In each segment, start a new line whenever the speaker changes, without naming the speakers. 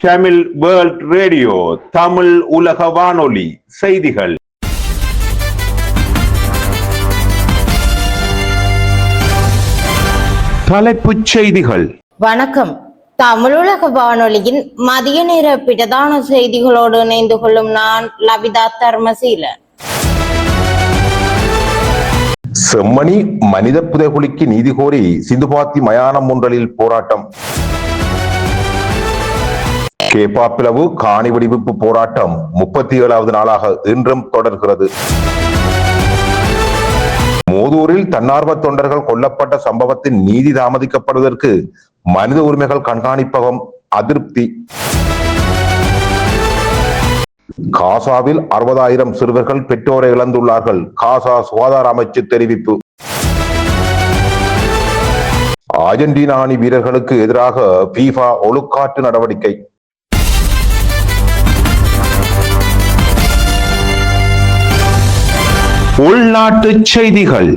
Tamil world radio, Tamil உலக வானொலி செய்திகள். தலைப்புச் செய்திகள்.
வணக்கம். தமிழுலக வானொலியின் மதிய நேர பிரதான செய்திகளோடு இணைந்து கொள்ளும் நான் லபிதா தர்மசீலன்.
செம்மணி மனித புதைகுழிக்கு நீதி கோரி சிந்துபாத்தி மயானம் ஒன்றலில் போராட்டம். கேப்பாப்பிளவு காணி வெடிவிப்பு போராட்டம் 37வது நாளாக இன்றும் தொடர்கிறது. மூதூரில் தன்னார்வ தொண்டர்கள் கொல்லப்பட்ட சம்பவத்தின் நீதி தாமதிக்கப்படுவதற்கு மனித உரிமைகள் கண்காணிப்பகம் அதிருப்தி. காசாவில் 60,000 சிறுவர்கள் பெற்றோரை இழந்துள்ளார்கள். காசா சுகாதார அமைச்சு தெரிவிப்பு. அர்ஜென்டினா அணி வீரர்களுக்கு எதிராக FIFA ஒழுக்காற்று நடவடிக்கை. உள்நாட்டு செய்திகள்.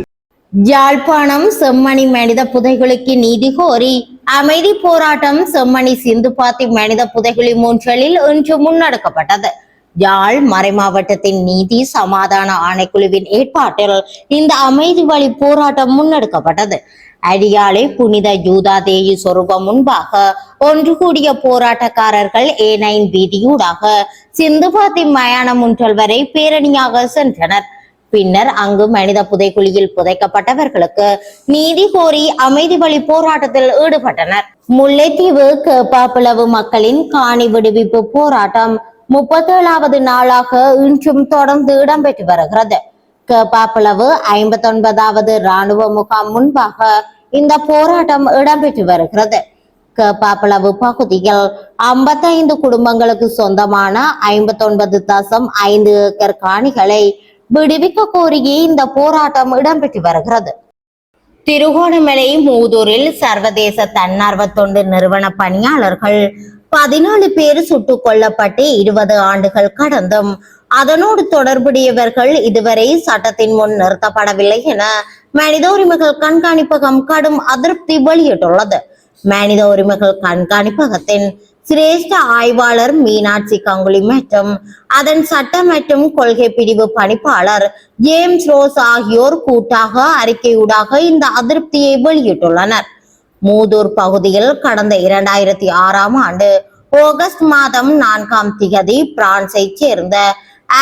யாழ்ப்பாணம் செம்மணி மனித புதைகுழிக்கு நீதி கோரி அமைதி போராட்டம் செம்மணி சிந்துபாத்தி மனித புதைகுழி மூன்றலில் இன்று முன்னெடுக்கப்பட்டது. யாழ் மறைமாவட்டத்தின் நீதி சமாதான ஆணைக்குழுவின் ஏற்பாட்டில் இந்த அமைதி வழி போராட்டம் முன்னெடுக்கப்பட்டது. அடியாலை புனித யூதா தேயி சொரூபம் முன்பாக ஒன்று கூடிய போராட்டக்காரர்கள் A9 வீதியூடாக சிந்துபாத்தி மயானம் முன்றல் வரை பேரணியாக சென்றனர். பின்னர் அங்கு மனித புதைக்குழியில் புதைக்கப்பட்டவர்களுக்கு நீதி கோரி அமைதி வழி போராட்டத்தில் ஈடுபட்டனர். முல்லைத்தீவு கேப்பாப்பிளவு மக்களின் காணி விடுவிப்பு போராட்டம் 37வது நாளாக இன்றும் தொடர்ந்து இடம்பெற்று வருகிறது. கேப்பாப்பிளவு 59வது இராணுவ முகாம் முன்பாக இந்த போராட்டம் இடம்பெற்று வருகிறது. கேப்பாப்பிளவு பகுதியில் 55 குடும்பங்களுக்கு சொந்தமான 59.5 ஏக்கர் காணிகளை விடுவிக்க கோரியே இந்த போராட்டம் இடம்பெற்று வருகிறது. திருகோணமலை மூதூரில் சர்வதேச தன்னார்வ தொண்டு நிறுவன பணியாளர்கள் 14 பேர் சுட்டுக் கொல்லப்பட்டு 20 ஆண்டுகள் கடந்தும் அதனோடு தொடர்புடையவர்கள் இதுவரை சட்டத்தின் முன் நிறுத்தப்படவில்லை என மனித உரிமைகள் கண்காணிப்பகம் கடும் அதிருப்தி வெளியிட்டுள்ளது. மனித உரிமைகள் கண்காணிப்பகத்தின் சிரேஷ்ட ஆய்வாளர் மீனாட்சி கங்குலி மற்றும் அதன் சட்ட மற்றும் கொள்கை பிரிவு பணிப்பாளர் ஜேம்ஸ் ரோஸ் ஆகியோர் கூட்டாக அறிக்கையூடாக இந்த அதிருப்தியை வெளியிட்டுள்ளனர். மூதூர் பகுதியில் கடந்த 2006ஆம் ஆண்டு ஆகஸ்ட் மாதம் 4ஆம் திகதி பிரான்சை சேர்ந்த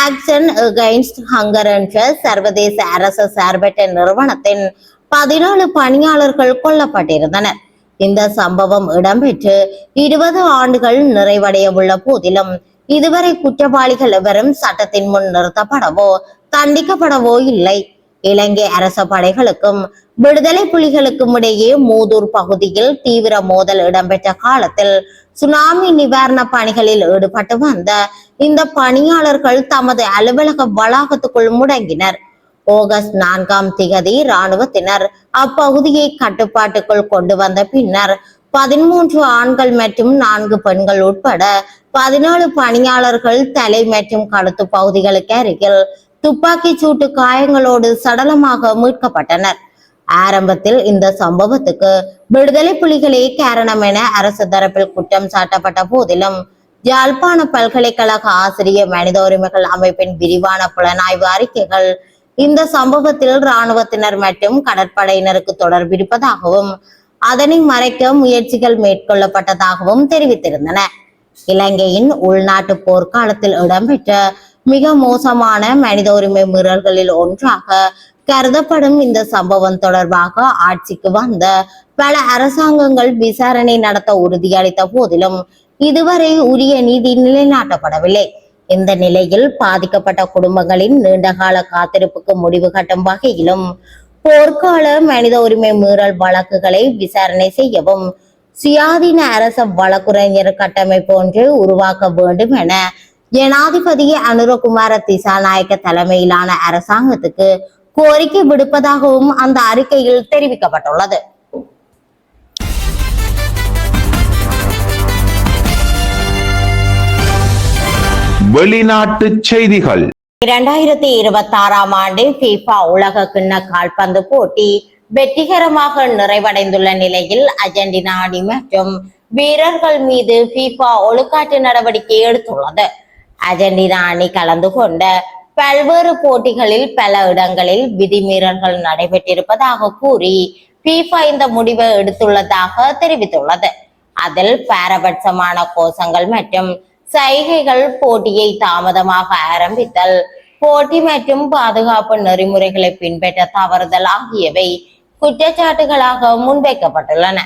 ஆக்சன் அகைன்ஸ்ட் ஹங்கர் என்ற சர்வதேச அரசு சார்பற்ற நிறுவனத்தின் 14 பணியாளர்கள் கொல்லப்பட்டிருந்தனர். இந்த சம்பவம் இடம்பெற்று 20 ஆண்டுகள் நிறைவடைய உள்ள போதிலும் இதுவரை குற்றவாளிகள் எவரும் சட்டத்தின் முன் நிறுத்தப்படவோ தண்டிக்கப்படவோ இல்லை. இலங்கை அரச படைகளுக்கும் விடுதலை புலிகளுக்கும் இடையே மூதூர் பகுதியில் தீவிர மோதல் இடம்பெற்ற காலத்தில் சுனாமி நிவாரண பணிகளில் ஈடுபட்டு வந்த இந்த பணியாளர்கள் தமது அலுவலக வளாகத்துக்குள் முடங்கினர். ஆகஸ்ட் 4ஆம் திகதி இராணுவத்தினர் அப்பகுதியை கட்டுப்பாட்டுக்குள் கொண்டு வந்த பின்னர் 13 ஆண்கள் மற்றும் 4 பெண்கள் உட்பட 17 பணியாளர்கள் தலை மற்றும் கழுத்து பகுதிகளுக்கு அருகில் துப்பாக்கி சூட்டு காயங்களோடு சடலமாக மீட்கப்பட்டனர். ஆரம்பத்தில் இந்த சம்பவத்துக்கு விடுதலை புலிகளே காரணம் என அரசு தரப்பில் குற்றம் சாட்டப்பட்ட போதிலும் யாழ்ப்பாண பல்கலைக்கழக ஆசிரியர் மனித உரிமைகள் அமைப்பின் விரிவான புலனாய்வு அறிக்கைகள் இந்த சம்பவத்தில் இராணுவத்தினர் மற்றும் கடற்படையினருக்கு தொடர்பு இருப்பதாகவும் அதனை மறைக்க முயற்சிகள் மேற்கொள்ளப்பட்டதாகவும் தெரிவித்திருந்தன. இலங்கையின் உள்நாட்டு போர்க்காலத்தில் இடம்பெற்ற மிக மோசமான மனித உரிமை மீறல்களில் ஒன்றாக கருதப்படும் இந்த சம்பவம் தொடர்பாக ஆட்சிக்கு வந்த பல அரசாங்கங்கள் விசாரணை நடத்த உறுதியளித்த போதிலும் இதுவரை உரிய நீதி நிலைநாட்டப்படவில்லை. இந்த நிலையில் பாதிக்கப்பட்ட குடும்பங்களின் நீண்டகால காத்திருப்புக்கு முடிவு கட்டும் வகையிலும் போர்க்கால மனித உரிமை மீறல் வழக்குகளை விசாரணை செய்யவும் சுயாதீன அரச வழக்குரைஞர் கட்டமைப்பு ஒன்று உருவாக்க வேண்டும் என ஜனாதிபதி அனுரகுமார திசாநாயக்க தலைமையிலான அரசாங்கத்துக்கு கோரிக்கை விடுப்பதாகவும் அந்த அறிக்கையில் தெரிவிக்கப்பட்டுள்ளது.
வெளிநாட்டு செய்திகள்.
2026ஆம் ஆண்டு FIFA உலக கிண்ண கால்பந்து போட்டி வெற்றிகரமாக நிறைவடைந்துள்ள நிலையில் அர்ஜென்டினா அணி மற்றும் வீரர்கள் மீது FIFA ஒழுக்காற்று நடவடிக்கை எடுத்துள்ளது. அர்ஜென்டினா அணி கலந்து கொண்ட பல்வேறு போட்டிகளில் பல இடங்களில் விதிமீறல்கள் நடைபெற்றிருப்பதாக கூறி FIFA இந்த முடிவை எடுத்துள்ளதாக தெரிவித்துள்ளது. அதில் பாரபட்சமான கோஷங்கள் மற்றும் சைகைகள், போட்டியை தாமதமாக ஆரம்பித்தல், போட்டி மற்றும் பாதுகாப்பு நெறிமுறைகளை பின்பற்ற தவறுதல் ஆகியவை குற்றச்சாட்டுகளாக முன்வைக்கப்பட்டுள்ளன.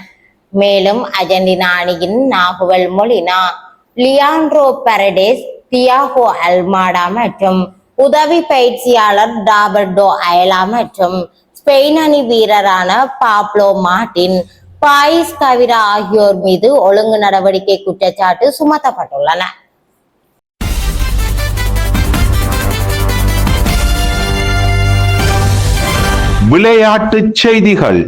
மேலும் அர்ஜென்டினா அணியின் நாகுவல் மொலினா, லியாண்ட்ரோ பாரடேஸ், தியாகோ அல்மாடா மற்றும் உதவி பயிற்சியாளர் ராபர்டோ அயலா மற்றும் ஸ்பெயின் அணி வீரரான பாப்லோ மார்டின், பாயிஸ் கவிரா ஆகியோர் மீது ஒழுங்கு நடவடிக்கை குற்றச்சாட்டு சுமத்தப்பட்டுள்ளன.
விளையாட்டுச் செய்திகள்.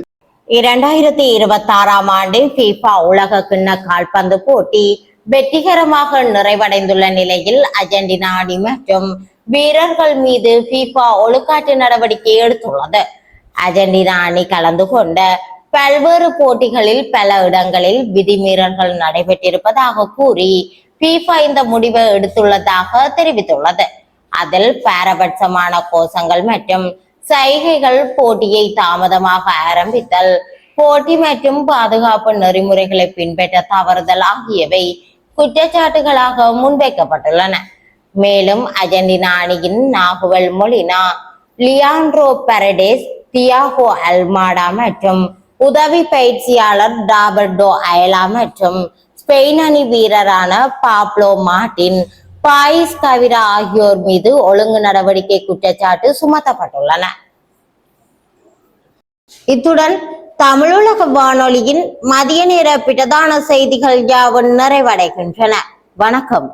2026 ஆண்டு FIFA உலக கிண்ண கால்பந்து போட்டி வெற்றிகரமாக நிறைவடைந்துள்ள நிலையில் அர்ஜென்டினா அணி மற்றும் வீரர்கள் மீது FIFA ஒழுக்காற்று நடவடிக்கை எடுத்துள்ளது. அர்ஜென்டினா அணி கலந்து கொண்ட பல்வேறு போட்டிகளில் பல இடங்களில் விதிமீறல்கள் நடைபெற்றிருப்பதாக கூறி FIFA இந்த முடிவை எடுத்துள்ளதாக தெரிவித்துள்ளது. அதில் பாரபட்சமான கோஷங்கள் மற்றும் சைகைகள், போட்டியை தாமதமாக ஆரம்பித்தல், போட்டி மற்றும் பாதுகாப்பு நெறிமுறைகளை பின்பற்ற தவறுதல் ஆகியவை குற்றச்சாட்டுகளாக முன்வைக்கப்பட்டுள்ளன. மேலும் அர்ஜென்டினா அணியின் நாகுவல் மொலினா, லியாண்ட்ரோ பாரடேஸ், தியாகோ அல்மாடா மற்றும் உதவி பயிற்சியாளர் ராபர்டோ அயலா மற்றும் ஸ்பெயின் அணி வீரரான பாப்லோ மார்டின், பாயிஸ் கவிரா ஆகியோர் மீது ஒழுங்கு நடவடிக்கை குற்றச்சாட்டு சுமத்தப்பட்டுள்ளன. இத்துடன் தமிழுலக வானொலியின் மதிய நேர பிரதான செய்திகள் யாவும் நிறைவடைகின்றன. வணக்கம்.